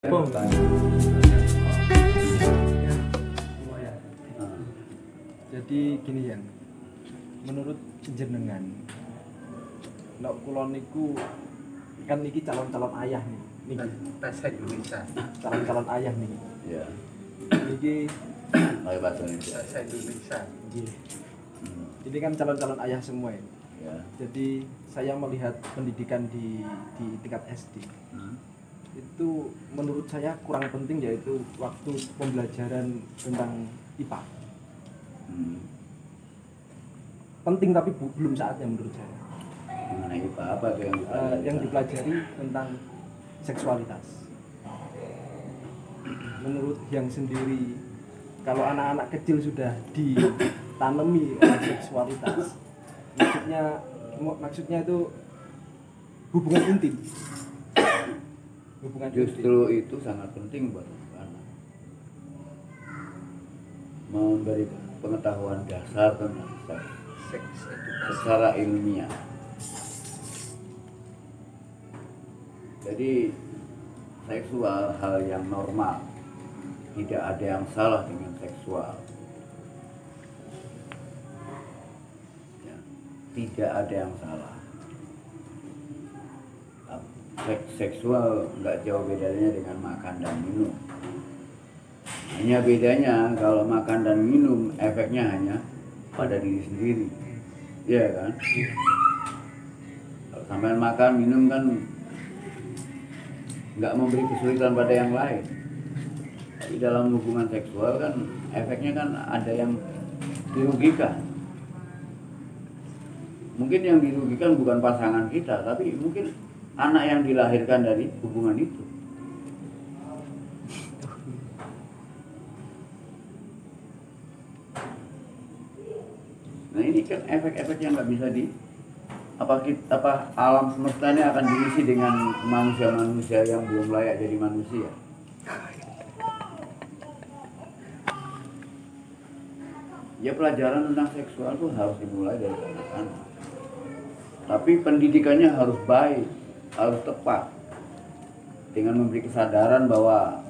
Bom. Jadi gini ya, menurut jenengan, nek kula niku kan niki calon-calon ayah nih, niki bahasa Indonesia. calon-calon ayah nih. Ya, Niki pakai bahasa Indonesia. Bahasa Indonesia. nggih. Ini kan calon-calon ayah semua ya. Ya. Jadi saya melihat pendidikan di tingkat SD. Itu menurut saya kurang penting, yaitu waktu pembelajaran tentang IPA. Penting tapi belum saatnya menurut saya. Mengenai IPA apa tuh yang dipelajari tentang seksualitas. Menurut yang sendiri, kalau anak-anak kecil sudah ditanami oleh seksualitas, maksudnya itu hubungan intim. Justru itu sangat penting buat anak. Memberi pengetahuan dasar tentang Seks secara ilmiah. Jadi seksual hal yang normal, tidak ada yang salah dengan seksual. Ya, tidak ada yang salah. Seksual nggak jauh bedanya dengan makan dan minum. Hanya bedanya kalau makan dan minum efeknya hanya pada diri sendiri, ya kan? Kalau sampai makan minum kan nggak memberi kesulitan pada yang lain. Tapi dalam hubungan seksual kan efeknya kan ada yang dirugikan. Mungkin yang dirugikan bukan pasangan kita, tapi mungkin anak yang dilahirkan dari hubungan itu. Nah ini kan efek-efek yang nggak bisa apa alam semesta ini akan diisi dengan manusia-manusia yang belum layak jadi manusia. Ya pelajaran tentang seksual tuh harus dimulai dari anak-anak. Tapi pendidikannya harus baik, harus tepat, dengan memberi kesadaran bahwa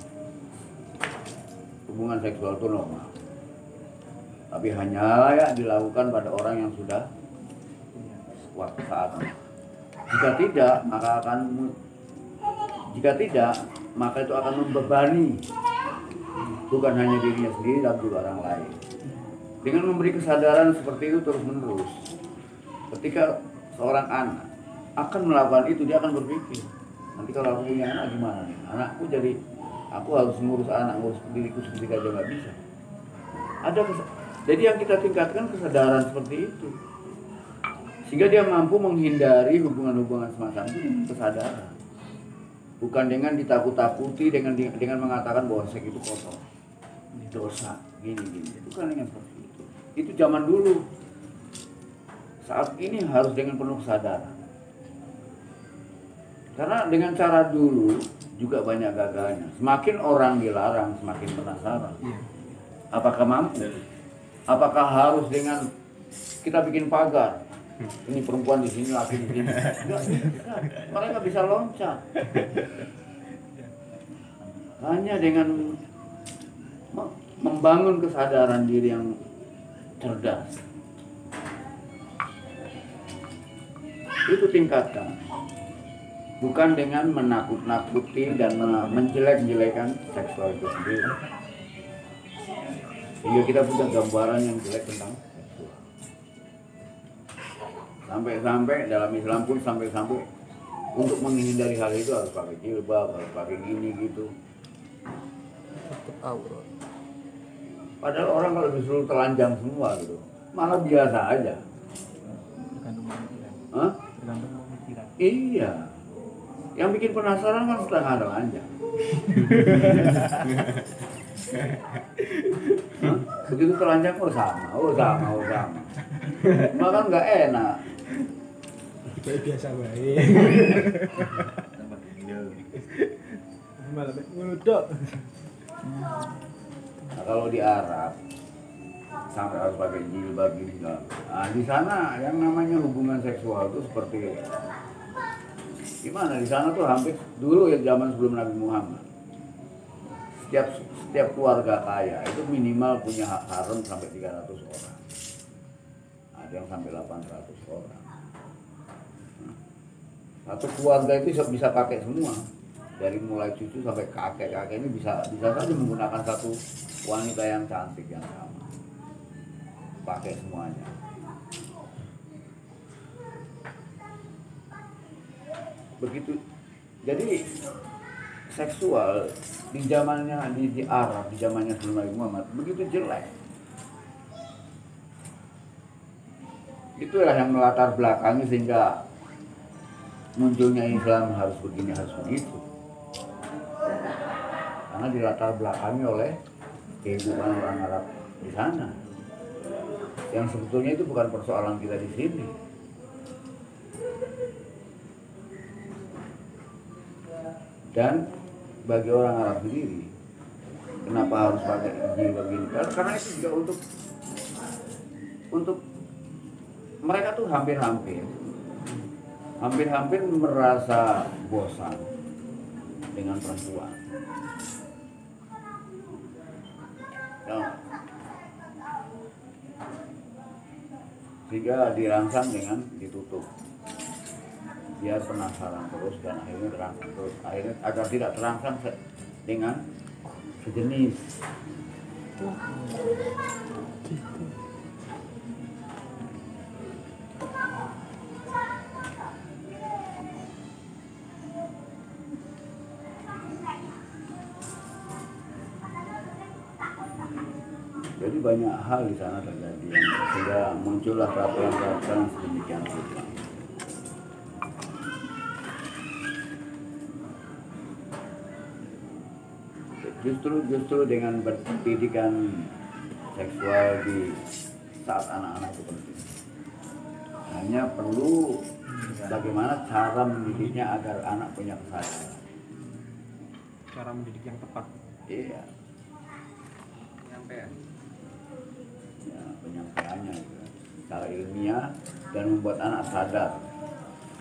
hubungan seksual itu normal. Tapi hanya layak dilakukan pada orang yang sudah waktu saatnya. Jika tidak, maka itu akan membebani bukan hanya dirinya sendiri tapi juga orang lain. Dengan memberi kesadaran seperti itu terus-menerus, ketika seorang anak akan melakukan itu, dia akan berpikir, nanti kalau aku punya anak gimana nih? Anakku jadi, aku harus ngurus anak, ngurus diriku sendiri aja nggak bisa. Jadi yang kita tingkatkan kesadaran seperti itu, sehingga dia mampu menghindari hubungan-hubungan semacam itu dengan kesadaran, bukan dengan ditakut-takuti dengan mengatakan bahwa seks itu kotor, ini dosa, gini, bukan dengan seperti itu. Itu zaman dulu. Saat ini harus dengan penuh kesadaran. Karena dengan cara dulu juga banyak gagalnya. Semakin orang dilarang, semakin penasaran. Apakah mampu? Apakah harus dengan kita bikin pagar? Ini perempuan di sini, laki di sini. Mereka bisa loncat. Hanya dengan membangun kesadaran diri yang cerdas. Itu tingkatkan. Bukan dengan menakut-nakuti dan menjelek-jelekan seksual itu sendiri. Sehingga kita punya gambaran yang jelek tentang seksual. Sampai-sampai dalam Islam pun sampai-sampai untuk menghindari hal itu harus pakai jilbab, harus pakai gini gitu. Padahal orang kalau disuruh telanjang semua gitu, malah biasa aja. Hah? Iya. Yang bikin penasaran kan setengah telanjang. Begitu telanjang, oh sama. Makan nggak enak. Biasa baik. Malah ngeludok. Nah, kalau di Arab sampai harus pakai jilbab gitu. Nah, di sana yang namanya hubungan seksual itu seperti gimana? Di sana tuh hampir dulu ya zaman sebelum Nabi Muhammad setiap keluarga kaya itu minimal punya harem sampai 300 orang. Ada yang sampai 800 orang. Satu keluarga itu bisa pakai semua. Dari mulai cucu sampai kakek-kakek ini bisa saja menggunakan satu wanita yang cantik yang sama. Pakai semuanya. Begitu. Jadi seksual di zamannya di Arab, di zamannya sebelum Nabi Muhammad begitu jelek. Itulah yang melatar belakangi sehingga munculnya Islam harus begini, harus begitu. Karena dilatar belakangi oleh kehidupan orang Arab di sana. Yang sebetulnya itu bukan persoalan kita di sini. Dan bagi orang Arab sendiri, kenapa harus pakai jilbab begini? Karena itu juga untuk mereka tuh hampir merasa bosan dengan perempuan. Ya. Sehingga dirangsang dengan ditutup. Dia penasaran terus dan akhirnya terangsang terus. Akhirnya agar tidak terangsang dengan sejenis. Jadi banyak hal di sana terjadi sehingga muncullah peraturan-peraturan sedemikian rupa. Justru dengan berpendidikan seksual di saat anak-anak itu penting. Hanya perlu bagaimana cara mendidiknya agar anak punya kesadaran. Cara mendidik yang tepat. Iya. Penyampaian. Ya, penyampaiannya gitu. Secara ilmiah dan membuat anak sadar.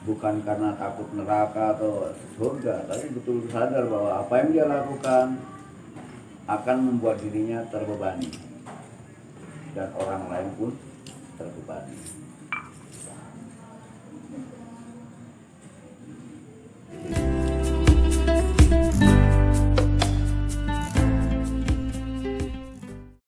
Bukan karena takut neraka atau surga, tapi betul sadar bahwa apa yang dia lakukan akan membuat dirinya terbebani dan orang lain pun terbebani.